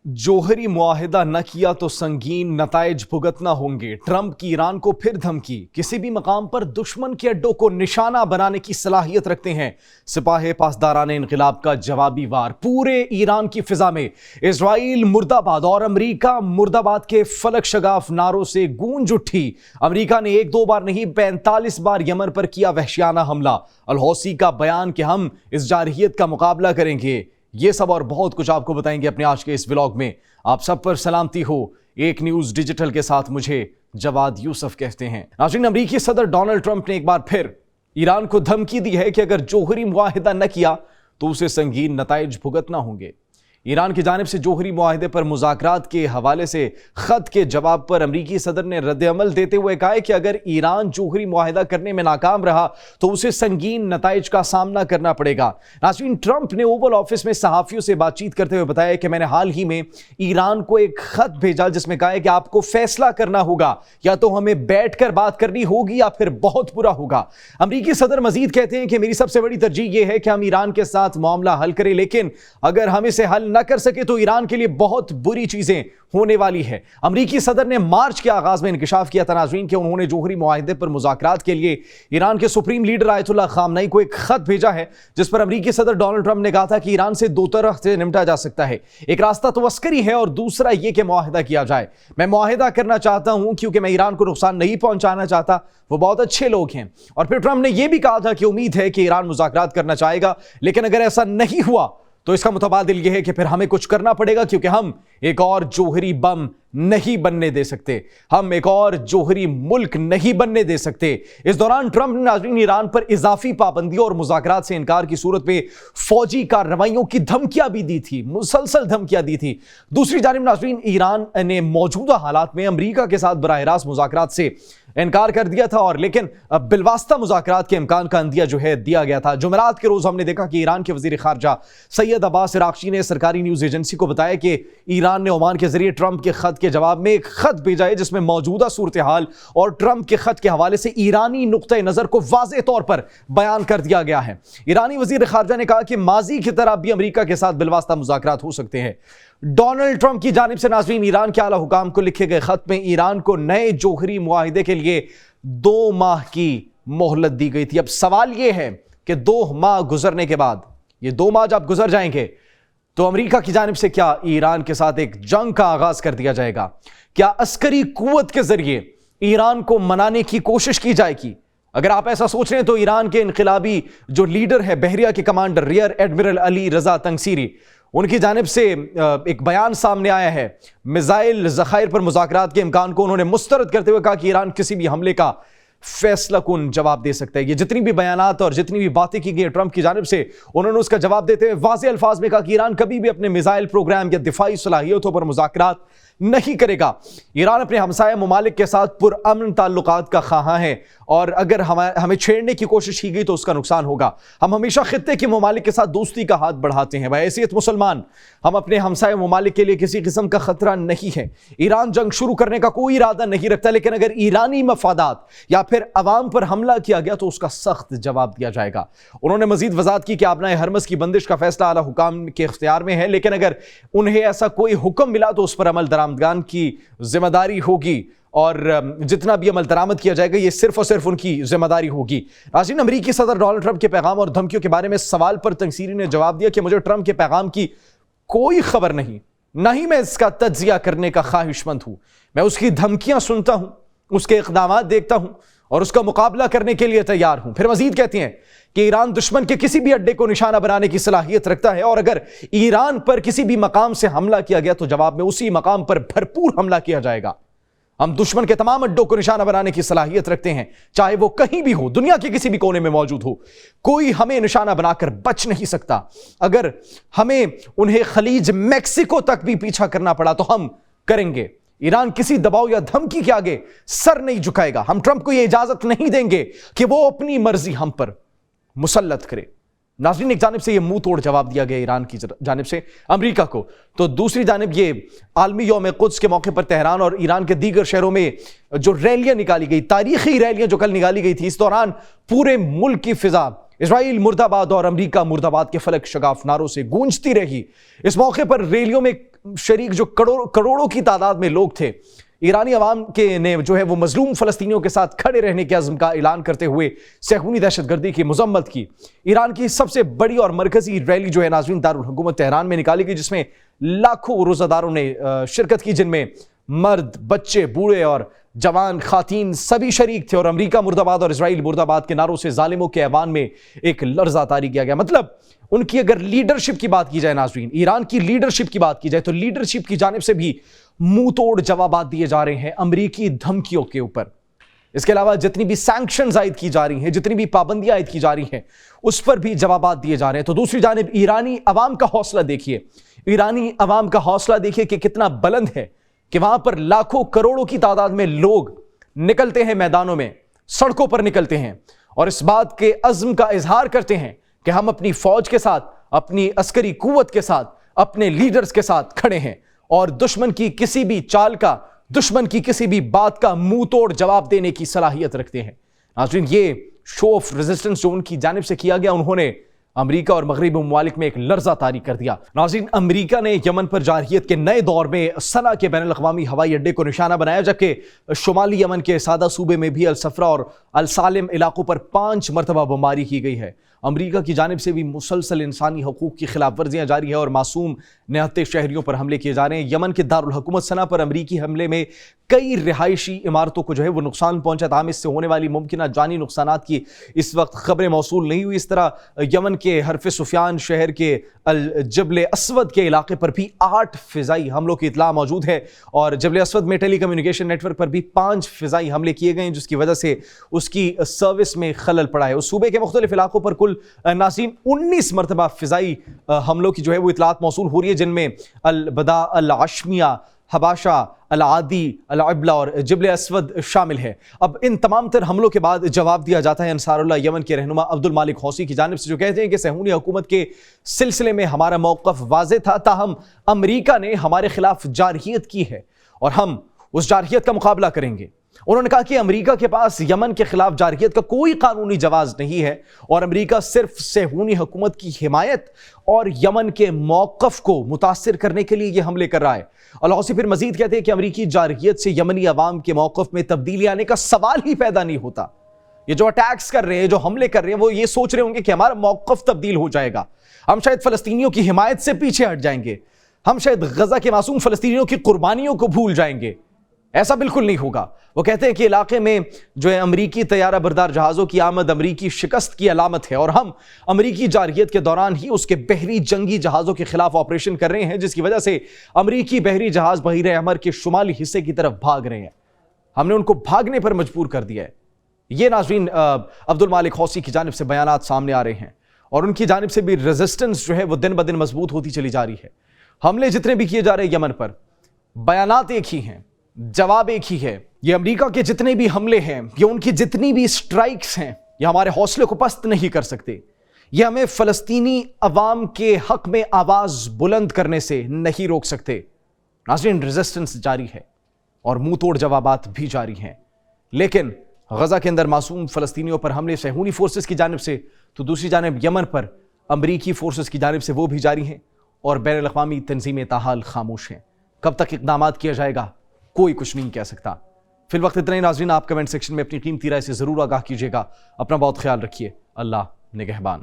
जौहरी मुआहिदा न किया तो संगीन नताइज भुगतना होंगे। ट्रंप की ईरान को फिर धमकी। किसी भी मकाम पर दुश्मन के अड्डों को निशाना बनाने की सलाहियत रखते हैं सिपाही पासदारान इनकलाब का जवाबी वार। पूरे ईरान की फिजा में इजराइल मुर्दाबाद और अमेरिका मुर्दाबाद के फलक शगाफ नारों से गूंज उठी। अमेरिका ने 1-2 बार नहीं 45 बार यमन पर किया वहशियाना हमला। अल हौसी का बयान कि हम इस जारहियत का मुकाबला करेंगे। ये सब और बहुत कुछ आपको बताएंगे अपने आज के इस व्लॉग में। आप सब पर सलामती हो। एक न्यूज़ डिजिटल के साथ मुझे जवाद यूसुफ कहते हैं। नाज़रीन, अमेरिकी सदर डोनाल्ड ट्रंप ने एक बार फिर ईरान को धमकी दी है कि अगर जौहरी मुआहिदा न किया तो उसे संगीन नताइज भुगतना होंगे। ईरान की जानिब से जौहरी मुआहिदे पर मुज़ाकरात के हवाले से ख़त के जवाब पर अमरीकी सदर ने रद्द-ए-अमल देते हुए कहा है कि अगर ईरान जौहरी मुआहिदा करने में नाकाम रहा तो उसे संगीन नताइज का सामना करना पड़ेगा। नाज़रीन, ट्रंप ने ओवल ऑफिस में सहाफ़ियों से बातचीत करते हुए बताया कि मैंने हाल ही में ईरान को एक ख़त भेजा जिसमें कहा है कि आपको फैसला करना होगा, या तो हमें बैठकर बात करनी होगी या फिर बहुत बुरा होगा। अमरीकी सदर मजीद कहते हैं कि मेरी सबसे बड़ी तरजीह यह है कि हम ईरान के साथ मामला हल करें, लेकिन अगर हम इसे हल न कर सके तो ईरान के लिए बहुत बुरी चीजें होने वाली है। अमरीकी सदर ने मार्च के आगाज में इंकशाफ किया था नाज़रीन कि उन्होंने जौहरी मुआहिदे पर मुज़ाकरात के लिए ईरान के सुप्रीम लीडर आयतुल्लाह खामनई को एक खत भेजा है, जिस पर अमरीकी सदर डोनाल्ड ट्रंप ने कहा था कि ईरान से दो तरह से निपटा जा सकता है। एक रास्ता तो अस्करी है और दूसरा यह कि मुआहिदा किया जाए। मैं मुआहिदा करना चाहता हूं क्योंकि मैं ईरान को नुकसान नहीं पहुंचाना चाहता, वो बहुत अच्छे लोग हैं। और फिर ट्रंप ने यह भी कहा था कि उम्मीद है कि ईरान मुज़ाकरात करना चाहेगा, लेकिन अगर ऐसा नहीं हुआ तो इसका मुतबादिल यह है कि फिर हमें कुछ करना पड़ेगा, क्योंकि हम एक और जौहरी बम नहीं बनने दे सकते, हम एक और जौहरी मुल्क नहीं बनने दे सकते। इस दौरान ट्रंप ने नाज़रीन ईरान पर इजाफी पाबंदियों और मुज़ाकरात से इनकार की सूरत में फौजी कार्रवाइयों की धमकियां भी दी थी, मुसलसल धमकियां दी थी। दूसरी जानिब नाज़रीन ईरान ने मौजूदा हालात में अमरीका के साथ बराह रास्त मुज़ाकरात से इनकार कर दिया था, और लेकिन बिलवास्ता मुज़ाकरात के इम्कान का अंदिया जो है दिया गया था। जुमेरात के रोज़ हमने देखा कि ईरान के वज़ीर ख़ारजा सैयद अब्बास इराक़ची ने सरकारी न्यूज़ एजेंसी को बताया कि ईरान ने ओमान के ज़रिए ट्रंप के ख़त के जवाब में एक ख़त भेजा है जिसमें मौजूदा सूरत हाल और ट्रंप के ख़त के हवाले से ईरानी नुक्ते नज़र को वाज़ेह तौर पर बयान कर दिया गया है। ईरानी वज़ीर ख़ारजा ने कहा कि माजी की तरह भी अमरीका के साथ बिलवास्ता मुज़ाकरात हो सकते हैं। डोनाल्ड ट्रंप की जानिब से नाज़रीन ईरान के आला हुकाम को लिखे गए खत में ईरान को नए जौहरी मुआहिदे के लिए 2 माह की मोहलत दी गई थी। अब सवाल यह है कि 2 माह गुजरने के बाद, ये 2 माह जब गुजर जाएंगे तो अमेरिका की जानिब से क्या ईरान के साथ एक जंग का आगाज कर दिया जाएगा? क्या अस्करी कुव्वत के जरिए ईरान को मनाने की कोशिश की जाएगी? अगर आप ऐसा सोच रहे हैं तो ईरान के इनकलाबी जो लीडर है, बहरिया के कमांडर रियर एडमिरल अली रजा तंगसीरी, उनकी जानिब से एक बयान सामने आया है। मिसाइल ज़खायर पर मुज़ाकरात के इम्कान को उन्होंने मुस्तरद करते हुए कहा कि ईरान किसी भी हमले का फैसला कुन जवाब दे सकता है। ये जितनी भी बयानात और जितनी भी बातें की गई ट्रंप की जानिब से, उन्होंने उसका जवाब देते हुए वाज़ेह अल्फाज में कहा कि ईरान कभी भी अपने मिसाइल प्रोग्राम या दिफाई सलाहियतों पर मुज़ाकरात नहीं करेगा। ईरान अपने हमसाया ममालिक के साथ पुरअमन ताल्लुकात का ख़्वाह है, और अगर हमें छेड़ने की कोशिश की गई तो उसका नुकसान होगा। हम हमेशा खित्ते के ममालिक के साथ दोस्ती का हाथ बढ़ाते हैं। बहैसियत मुसलमान हम अपने हमसाया ममालिक के लिए किसी किस्म का खतरा नहीं है। ईरान जंग शुरू करने का कोई इरादा नहीं रखता, लेकिन अगर ईरानी मफादात या फिर अवाम पर हमला किया गया तो उसका सख्त जवाब दिया जाएगा। उन्होंने मजीद वजाहत की कि आबनाए हरमस की बंदिश का फैसला आला हुकाम के इख्तियार में है, लेकिन अगर उन्हें ऐसा कोई हुक्म मिला तो उस पर अमल दरामदगान की जिम्मेदारी होगी, और जितना भी अमल दरामद किया जाएगा ये सिर्फ और सिर्फ उनकी जिम्मेदारी होगी। नाज़रीन, अमरीकी सदर डोनाल्ड ट्रंप के पैगाम और धमकियों के बारे में सवाल पर तंगसीरी ने जवाब दिया कि मुझे ट्रंप के पैगाम की कोई खबर नहीं, ना ही मैं इसका तज्जिया करने का ख्वाहिशमंद हूं। मैं उसकी धमकियां सुनता हूं, उसके इक़दामात देखता हूं और उसका मुकाबला करने के लिए तैयार हूं। फिर मजीद कहती हैं कि ईरान दुश्मन के किसी भी अड्डे को निशाना बनाने की सलाहियत रखता है, और अगर ईरान पर किसी भी मकाम से हमला किया गया तो जवाब में उसी मकाम पर भरपूर हमला किया जाएगा। हम दुश्मन के तमाम अड्डों को निशाना बनाने की सलाहियत रखते हैं, चाहे वो कहीं भी हो, दुनिया के किसी भी कोने में मौजूद हो। कोई हमें निशाना बनाकर बच नहीं सकता। अगर हमें उन्हें खलीज मैक्सिको तक भी पीछा करना पड़ा तो हम करेंगे। ईरान किसी दबाव या धमकी के आगे सर नहीं झुकाएगा। हम ट्रंप को यह इजाजत नहीं देंगे कि वो अपनी मर्जी हम पर मुसल्लत करे। नाज़रीन, एक जानिब से ये मुंह तोड़ जवाब दिया गया ईरान की जानिब से अमेरिका को, तो दूसरी जानिब ये आलमी यौम कुद्स के मौके पर तेहरान और ईरान के दीगर शहरों में जो रैलियां निकाली गई, तारीखी रैलियां जो कल निकाली गई थी, इस दौरान पूरे मुल्क की फिजा اسرائیل مرداباد اور امریکہ مرداباد کے فلک شگاف نعروں سے گونجتی رہی۔ اس موقع پر ریلیوں میں شریک جو کروڑوں کی تعداد میں لوگ تھے، ایرانی عوام نے جو ہے وہ مظلوم فلسطینیوں کے ساتھ کھڑے رہنے کے عزم کا اعلان کرتے ہوئے صہیونی دہشت گردی کی مذمت کی۔ ایران کی سب سے بڑی اور مرکزی ریلی جو ہے ناظرین دارالحکومت تہران میں نکالی گئی، جس میں لاکھوں روزہ داروں نے شرکت کی، جن میں مرد، بچے، بوڑھے اور جوان، خواتین سبھی شریک تھے، اور امریکہ مرداباد اور اسرائیل مرداباد کے نعروں سے ظالموں کے ایوان میں ایک لرزہ طاری کیا گیا۔ مطلب ان کی اگر لیڈرشپ کی بات کی جائے ناظرین، ایران کی لیڈرشپ کی بات کی جائے، تو لیڈرشپ کی جانب سے بھی منہ توڑ جوابات دیے جا رہے ہیں امریکی دھمکیوں کے اوپر۔ اس کے علاوہ جتنی بھی سینکشنز عائد کی جا رہی ہیں، جتنی بھی پابندیاں عائد کی جا رہی ہیں، اس پر بھی جوابات دیے جا رہے ہیں۔ تو دوسری جانب ایرانی عوام کا حوصلہ دیکھیے، ایرانی عوام کا حوصلہ دیکھیے کہ کتنا بلند ہے، کہ وہاں پر لاکھوں کروڑوں کی تعداد میں لوگ نکلتے ہیں، میدانوں میں، سڑکوں پر نکلتے ہیں، اور اس بات کے عزم کا اظہار کرتے ہیں کہ ہم اپنی فوج کے ساتھ، اپنی عسکری قوت کے ساتھ، اپنے لیڈرز کے ساتھ کھڑے ہیں، اور دشمن کی کسی بھی چال کا، دشمن کی کسی بھی بات کا منہ توڑ جواب دینے کی صلاحیت رکھتے ہیں۔ ناظرین، یہ شو آف ریزسٹنس جو ان کی جانب سے کیا گیا، انہوں نے امریکہ اور مغربی ممالک میں ایک لرزہ طاری کر دیا۔ ناظرین، امریکہ نے یمن پر جارحیت کے نئے دور میں صنعا کے بین الاقوامی ہوائی اڈے کو نشانہ بنایا، جبکہ شمالی یمن کے سادہ صوبے میں بھی الصفرا اور السالم علاقوں پر 5 مرتبہ بمباری کی گئی ہے۔ امریکہ کی جانب سے بھی مسلسل انسانی حقوق کی خلاف ورزیاں جاری ہیں اور معصوم نہتے شہریوں پر حملے کیے جا رہے ہیں۔ یمن کے دارالحکومت صنعا پر امریکی حملے میں کئی رہائشی عمارتوں کو جو ہے وہ نقصان پہنچا، تاہم اس سے ہونے والی ممکنہ جانی نقصانات کی اس وقت خبریں موصول نہیں ہوئی۔ اس طرح یمن کے حرف سفیان شہر کے الجبل اسود کے علاقے پر بھی 8 فضائی حملوں کی اطلاع موجود ہے، اور جبل اسود میں ٹیلی کمیونیکیشن نیٹ ورک پر بھی 5 فضائی حملے کیے گئے ہیں، جس کی وجہ سے اس کی سروس میں خلل پڑا ہے۔ اس صوبے کے مختلف علاقوں پر کل ناظرین 19 مرتبہ فضائی حملوں کی جو ہے وہ اطلاعات موصول ہو رہی ہے، جن میں البدا، العشمیہ، حباشہ، العادی، العبلہ اور جبل اسود شامل ہے۔ اب ان تمام تر حملوں کے بعد جواب دیا جاتا ہے انصار اللہ یمن کے رہنما عبد المالک حوثی کی جانب سے، جو کہتے ہیں کہ صہیونی حکومت کے سلسلے میں ہمارا موقف واضح تھا، تاہم امریکہ نے ہمارے خلاف جارحیت کی ہے اور ہم اس جارحیت کا مقابلہ کریں گے۔ انہوں نے کہا کہ امریکہ کے پاس یمن کے خلاف جارحیت کا کوئی قانونی جواز نہیں ہے، اور امریکہ صرف صہیونی حکومت کی حمایت اور یمن کے موقف کو متاثر کرنے کے لیے یہ حملے کر رہا ہے۔ الحوثی پھر مزید کہتے ہیں کہ امریکی جارحیت سے یمنی عوام کے موقف میں تبدیلی آنے کا سوال ہی پیدا نہیں ہوتا۔ یہ جو اٹیکس کر رہے ہیں، جو حملے کر رہے ہیں، وہ یہ سوچ رہے ہوں گے کہ ہمارا موقف تبدیل ہو جائے گا، ہم شاید فلسطینیوں کی حمایت سے پیچھے ہٹ جائیں گے، ہم شاید غزہ کے معصوم فلسطینیوں کی قربانیوں کو بھول جائیں گے۔ ایسا بالکل نہیں ہوگا۔ وہ کہتے ہیں کہ علاقے میں جو ہے امریکی طیارہ بردار جہازوں کی آمد امریکی شکست کی علامت ہے، اور ہم امریکی جارحیت کے دوران ہی اس کے بحری جنگی جہازوں کے خلاف آپریشن کر رہے ہیں، جس کی وجہ سے امریکی بحری جہاز بحیرہ احمر کے شمالی حصے کی طرف بھاگ رہے ہیں۔ ہم نے ان کو بھاگنے پر مجبور کر دیا ہے۔ یہ ناظرین عبد المالک حوثی کی جانب سے بیانات سامنے آ رہے ہیں، اور ان کی جانب سے بھی ریزسٹنس جو ہے وہ دن بدن مضبوط ہوتی چلی جا رہی ہے۔ حملے جتنے بھی کیے جا رہے ہیں یمن پر، بیانات ایک ہی ہیں، جواب ایک ہی ہے۔ یہ امریکہ کے جتنے بھی حملے ہیں، یہ ان کی جتنی بھی سٹرائکس ہیں، یہ ہمارے حوصلے کو پست نہیں کر سکتے، یہ ہمیں فلسطینی عوام کے حق میں آواز بلند کرنے سے نہیں روک سکتے۔ ناظرین، ریزسٹنس جاری ہے اور منہ توڑ جوابات بھی جاری ہیں، لیکن غزہ کے اندر معصوم فلسطینیوں پر حملے صہیونی فورسز کی جانب سے، تو دوسری جانب یمن پر امریکی فورسز کی جانب سے وہ بھی جاری ہیں، اور بین الاقوامی تنظیمیں تاحال خاموش ہیں۔ کب تک اقدامات کیا جائے گا، کوئی کچھ نہیں کہہ سکتا۔ فی الوقت اتنا ہی ناظرین، آپ کمنٹ سیکشن میں اپنی قیمتی رائے سے ضرور آگاہ کیجیے گا۔ اپنا بہت خیال رکھیے۔ اللہ نگہبان۔